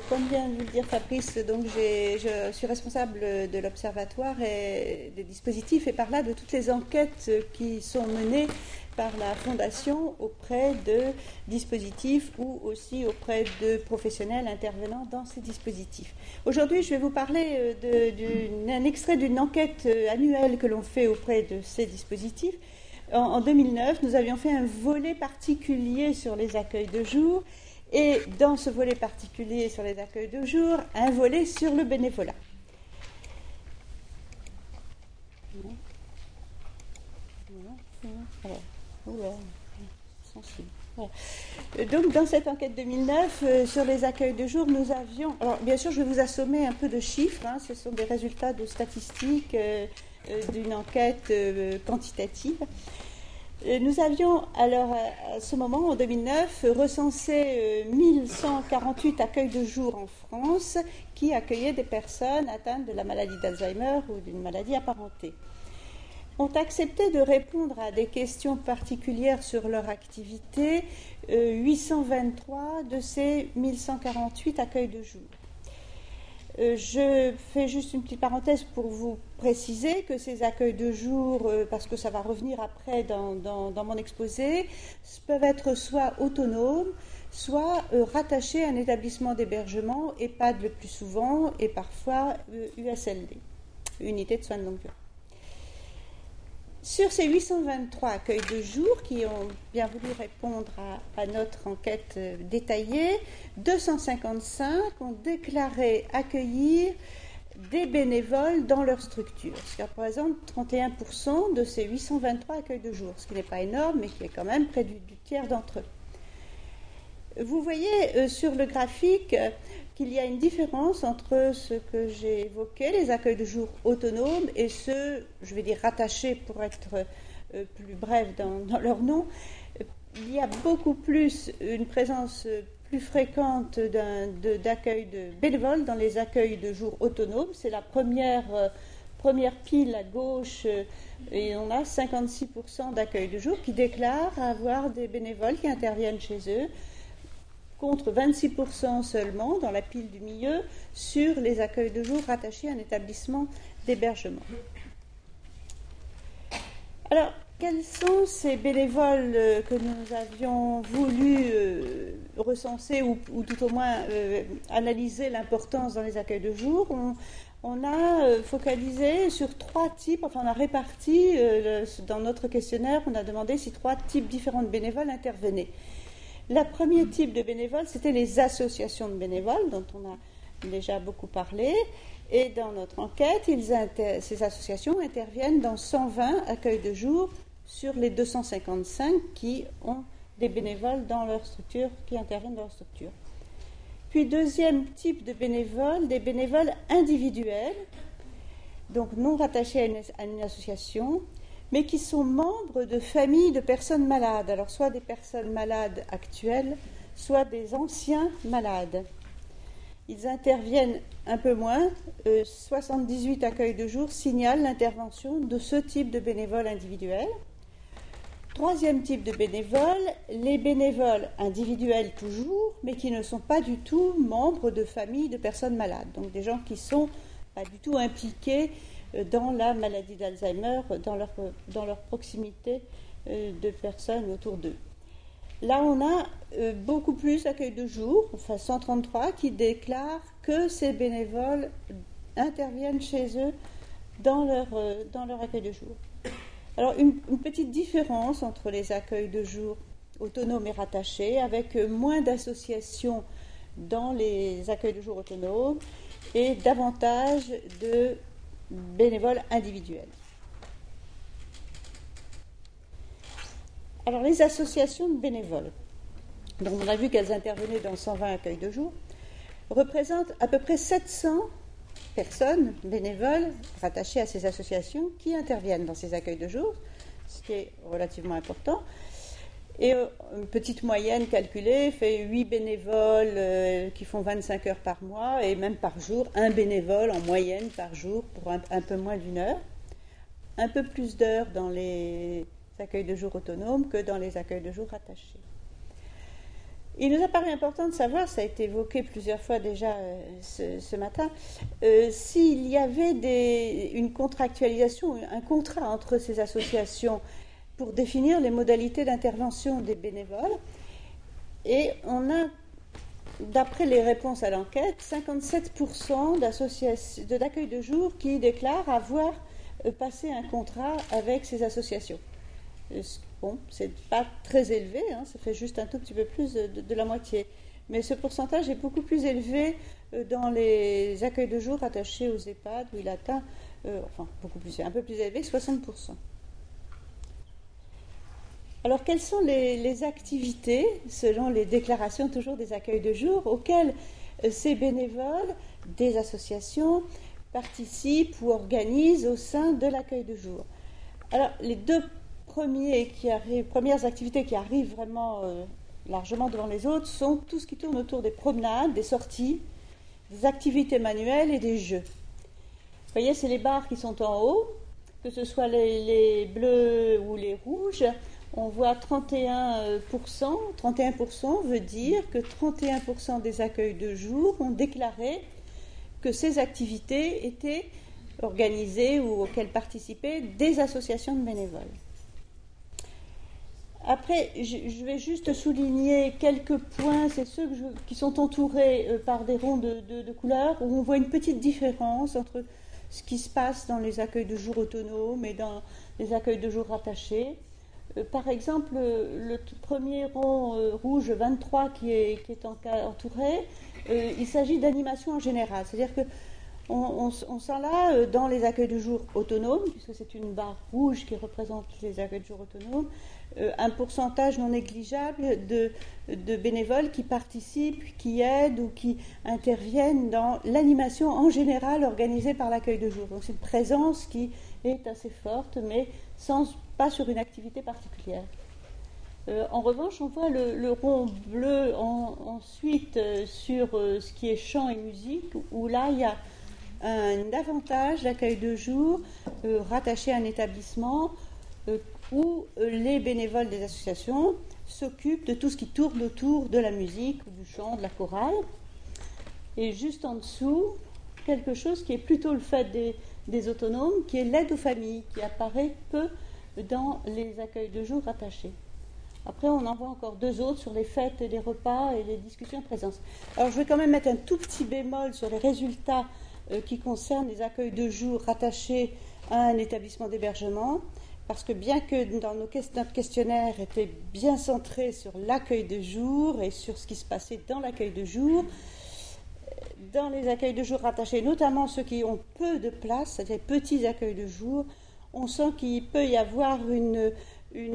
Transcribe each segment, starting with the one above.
comme vient de vous le dire Fabrice, donc je suis responsable de l'Observatoire et des dispositifs et par là de toutes les enquêtes qui sont menées par la Fondation auprès de dispositifs ou aussi auprès de professionnels intervenant dans ces dispositifs. Aujourd'hui, je vais vous parler d'un extrait d'une enquête annuelle que l'on fait auprès de ces dispositifs. En 2009, nous avions fait un volet particulier sur les accueils de jour et dans ce volet particulier sur les accueils de jour, un volet sur le bénévolat. Donc, dans cette enquête 2009, sur les accueils de jour, nous avions... Alors, bien sûr, je vais vous assommer un peu de chiffres. Ce sont des résultats de statistiques d'une enquête quantitative. Nous avions, alors, à ce moment, en 2009, recensé 1148 accueils de jour en France qui accueillaient des personnes atteintes de la maladie d'Alzheimer ou d'une maladie apparentée. Ont accepté de répondre à des questions particulières sur leur activité 823 de ces 1148 accueils de jour. Je fais juste une petite parenthèse pour vous préciser que ces accueils de jour, parce que ça va revenir après dans mon exposé, peuvent être soit autonomes, soit rattachés à un établissement d'hébergement, EHPAD le plus souvent, et parfois USLD, unité de soins de longue durée. Sur ces 823 accueils de jour qui ont bien voulu répondre à notre enquête détaillée, 255 ont déclaré accueillir des bénévoles dans leur structure, ce qui représente 31% de ces 823 accueils de jour, ce qui n'est pas énorme, mais qui est quand même près du tiers d'entre eux. Vous voyez sur le graphique qu'il y a une différence entre ce que j'ai évoqué, les accueils de jour autonomes, et ceux, je vais dire rattachés pour être plus bref dans leur nom. Il y a beaucoup plus une présence plus fréquente d'accueil de bénévoles dans les accueils de jour autonomes. C'est la première pile à gauche, et on a 56% d'accueils de jour qui déclarent avoir des bénévoles qui interviennent chez eux, contre 26% seulement dans la pile du milieu sur les accueils de jour rattachés à un établissement d'hébergement. Alors, quels sont ces bénévoles que nous avions voulu recenser ou tout au moins analyser l'importance dans les accueils de jour? On a focalisé sur trois types, enfin on a réparti dans notre questionnaire, on a demandé si trois types différents de bénévoles intervenaient. Le premier type de bénévoles, c'était les associations de bénévoles, dont on a déjà beaucoup parlé. Et dans notre enquête, ces associations interviennent dans 120 accueils de jour sur les 255 qui ont des bénévoles dans leur structure, qui interviennent dans leur structure. Puis, deuxième type de bénévoles, des bénévoles individuels, donc non rattachés à une association, mais qui sont membres de familles de personnes malades. Alors, soit des personnes malades actuelles, soit des anciens malades. Ils interviennent un peu moins. 78 accueils de jour signalent l'intervention de ce type de bénévoles individuels. Troisième type de bénévoles, les bénévoles individuels toujours, mais qui ne sont pas du tout membres de familles de personnes malades. Donc, des gens qui ne sont pas du tout impliqués dans la maladie d'Alzheimer, dans leur proximité de personnes autour d'eux. Là, on a beaucoup plus d'accueils de jour, enfin 133, qui déclarent que ces bénévoles interviennent chez eux dans leur accueil de jour. Alors, une petite différence entre les accueils de jour autonomes et rattachés, avec moins d'associations dans les accueils de jour autonomes et davantage de bénévoles individuels. Alors, les associations de bénévoles, dont on a vu qu'elles intervenaient dans 120 accueils de jour, représentent à peu près 700 personnes bénévoles rattachées à ces associations qui interviennent dans ces accueils de jour, ce qui est relativement important. Et une petite moyenne calculée fait 8 bénévoles qui font 25 heures par mois, et même par jour, un bénévole en moyenne par jour pour un peu moins d'une heure. Un peu plus d'heures dans les accueils de jour autonomes que dans les accueils de jour rattachés. Il nous a paru important de savoir, ça a été évoqué plusieurs fois déjà ce matin, s'il y avait une contractualisation, un contrat entre ces associations pour définir les modalités d'intervention des bénévoles. Et on a, d'après les réponses à l'enquête, 57% d'accueil de jour qui déclarent avoir passé un contrat avec ces associations. Bon, c'est pas très élevé, hein, ça fait juste un tout petit peu plus de la moitié. Mais ce pourcentage est beaucoup plus élevé dans les accueils de jour attachés aux EHPAD, où il atteint, beaucoup plus, un peu plus élevé, 60%. Alors, quelles sont les activités, selon les déclarations toujours des accueils de jour, auxquelles ces bénévoles des associations participent ou organisent au sein de l'accueil de jour? Alors, les deux premières activités qui arrivent vraiment largement devant les autres sont tout ce qui tourne autour des promenades, des sorties, des activités manuelles et des jeux. Vous voyez, c'est les barres qui sont en haut, que ce soit les bleus ou les rouges. On voit 31%. 31% veut dire que 31% des accueils de jour ont déclaré que ces activités étaient organisées ou auxquelles participaient des associations de bénévoles. Après, je vais juste souligner quelques points, c'est ceux qui sont entourés par des ronds de couleurs, où on voit une petite différence entre ce qui se passe dans les accueils de jour autonomes et dans les accueils de jour rattachés. Par exemple, le premier rond rouge 23 qui est entouré, il s'agit d'animation en général, c'est-à-dire que on sent là, dans les accueils de jour autonomes, puisque c'est une barre rouge qui représente les accueils de jour autonomes, un pourcentage non négligeable de bénévoles qui participent, qui aident ou qui interviennent dans l'animation en général organisée par l'accueil de jour. Donc c'est une présence qui est assez forte, mais pas sur une activité particulière. En revanche, on voit le rond bleu ensuite sur ce qui est chant et musique, où là, il y a un avantage d'accueil de jour rattaché à un établissement où les bénévoles des associations s'occupent de tout ce qui tourne autour de la musique, du chant, de la chorale. Et juste en dessous, quelque chose qui est plutôt le fait des autonomes, qui est l'aide aux familles, qui apparaît peu dans les accueils de jour rattachés. Après, on en voit encore deux autres sur les fêtes et les repas et les discussions en présence. Alors, je vais quand même mettre un tout petit bémol sur les résultats qui concernent les accueils de jour rattachés à un établissement d'hébergement, parce que bien que notre questionnaire était bien centré sur l'accueil de jour et sur ce qui se passait dans l'accueil de jour, dans les accueils de jour rattachés, notamment ceux qui ont peu de place, c'est-à-dire petits accueils de jour, on sent qu'il peut y avoir une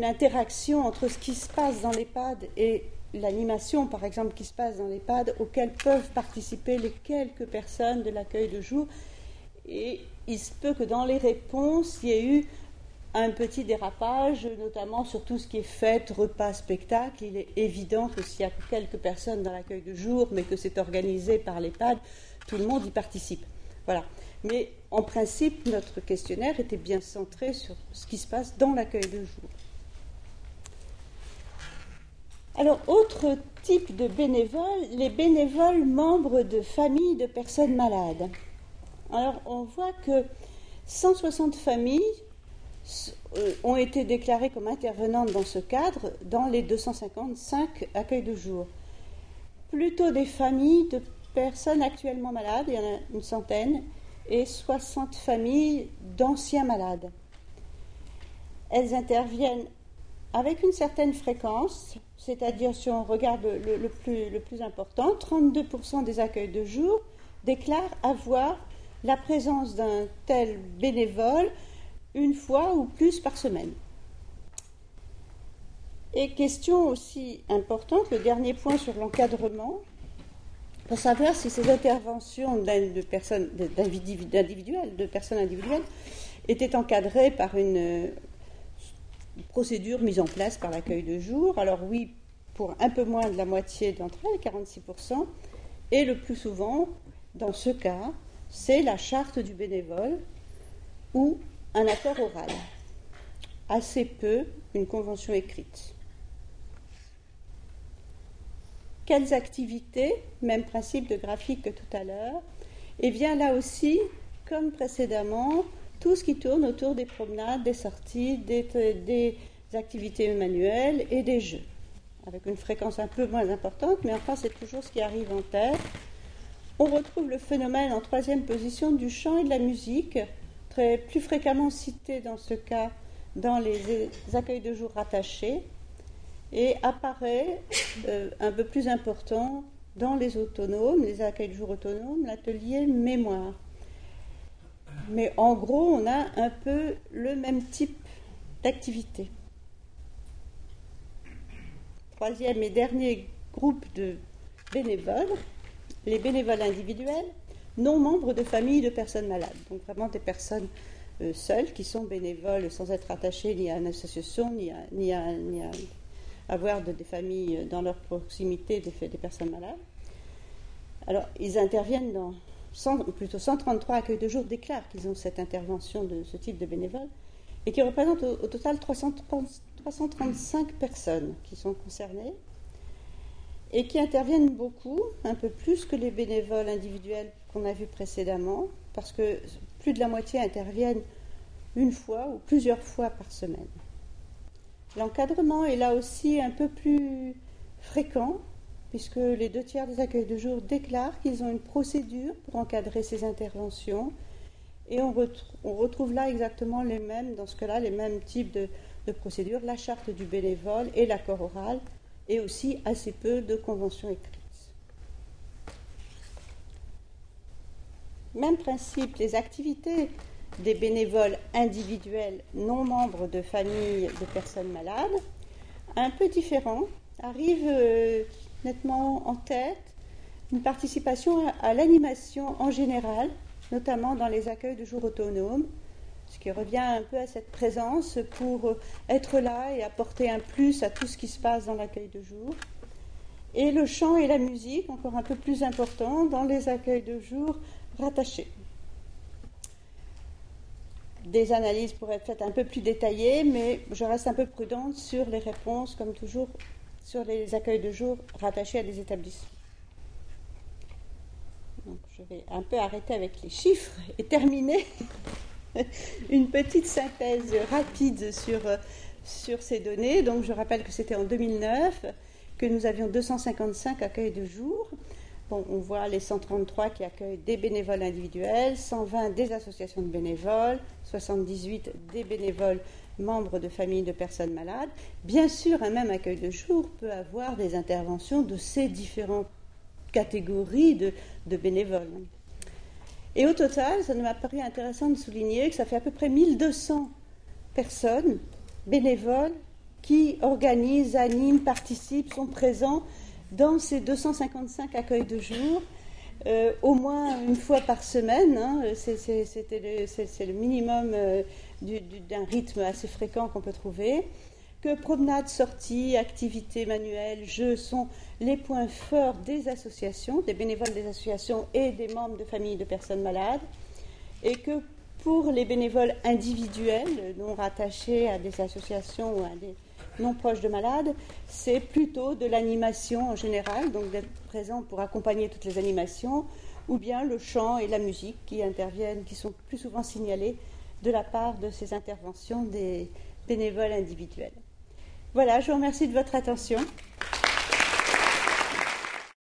interaction entre ce qui se passe dans l'EHPAD et l'animation, par exemple, qui se passe dans l'EHPAD, auxquelles peuvent participer les quelques personnes de l'accueil de jour. Et il se peut que dans les réponses, il y ait eu un petit dérapage, notamment sur tout ce qui est fête, repas, spectacle. Il est évident que s'il y a quelques personnes dans l'accueil de jour, mais que c'est organisé par l'EHPAD, tout le monde y participe. Voilà. Mais en principe, notre questionnaire était bien centré sur ce qui se passe dans l'accueil de jour. Alors, autre type de bénévoles, les bénévoles membres de familles de personnes malades. Alors, on voit que 160 familles ont été déclarées comme intervenantes dans ce cadre dans les 255 accueils de jour. Plutôt des familles de personnes actuellement malades, il y en a une centaine, et 60 familles d'anciens malades. Elles interviennent avec une certaine fréquence, c'est-à-dire si on regarde le plus important, 32% des accueils de jour déclarent avoir la présence d'un tel bénévole une fois ou plus par semaine. Et question aussi importante, le dernier point sur l'encadrement, pour savoir si ces interventions de personnes individuelles étaient encadrées par une procédure mise en place par l'accueil de jour. Alors oui, pour un peu moins de la moitié d'entre elles, 46%, et le plus souvent, dans ce cas, c'est la charte du bénévole ou un accord oral. Assez peu, une convention écrite. quelles activités, même principe de graphique que tout à l'heure, et vient là aussi, comme précédemment, tout ce qui tourne autour des promenades, des sorties, des activités manuelles et des jeux, avec une fréquence un peu moins importante, mais enfin c'est toujours ce qui arrive en tête. On retrouve le phénomène en troisième position du chant et de la musique, plus fréquemment cité dans ce cas dans les accueils de jour rattachés, et apparaît un peu plus important dans les autonomes, les accueils de jour autonomes, l'atelier mémoire. Mais en gros, on a un peu le même type d'activité. Troisième et dernier groupe de bénévoles, les bénévoles individuels, non membres de familles de personnes malades. Donc vraiment des personnes seules qui sont bénévoles sans être attachées ni à une association, ni à avoir des familles dans leur proximité des personnes malades. Alors, ils interviennent dans 133 accueils de jour déclarent qu'ils ont cette intervention de ce type de bénévoles et qui représentent au total 335 personnes qui sont concernées et qui interviennent beaucoup, un peu plus que les bénévoles individuels qu'on a vus précédemment, parce que plus de la moitié interviennent une fois ou plusieurs fois par semaine. L'encadrement est là aussi un peu plus fréquent, puisque les 2/3 des accueils de jour déclarent qu'ils ont une procédure pour encadrer ces interventions, et on retrouve là exactement les mêmes, dans ce cas-là, les mêmes types de procédures, la charte du bénévole et l'accord oral, et aussi assez peu de conventions écrites. Même principe, les activités des bénévoles individuels non membres de familles de personnes malades, un peu différent, arrivent nettement en tête une participation à l'animation en général, notamment dans les accueils de jour autonomes, ce qui revient un peu à cette présence pour être là et apporter un plus à tout ce qui se passe dans l'accueil de jour. Et le chant et la musique, encore un peu plus important, dans les accueils de jour rattachés. Des analyses pourraient être faites un peu plus détaillées, mais je reste un peu prudente sur les réponses, comme toujours, sur les accueils de jour rattachés à des établissements. Donc, je vais un peu arrêter avec les chiffres et terminer une petite synthèse rapide sur ces données. Donc, je rappelle que c'était en 2009 que nous avions 255 accueils de jour. Bon, on voit les 133 qui accueillent des bénévoles individuels, 120 des associations de bénévoles, 78 des bénévoles membres de familles de personnes malades. Bien sûr, un même accueil de jour peut avoir des interventions de ces différentes catégories de bénévoles. Et au total, ça m'a paru intéressant de souligner que ça fait à peu près 1200 personnes bénévoles qui organisent, animent, participent, sont présents dans ces 255 accueils de jour, au moins une fois par semaine. C'est le minimum d'un rythme assez fréquent qu'on peut trouver. Que promenades, sorties, activités manuelles, jeux sont les points forts des associations, des bénévoles des associations et des membres de familles de personnes malades. Et que pour les bénévoles individuels, non rattachés à des associations ou à des non proches de malades, c'est plutôt de l'animation en général, donc d'être présent pour accompagner toutes les animations, ou bien le chant et la musique qui interviennent, qui sont plus souvent signalés de la part de ces interventions des bénévoles individuels. Voilà, je vous remercie de votre attention.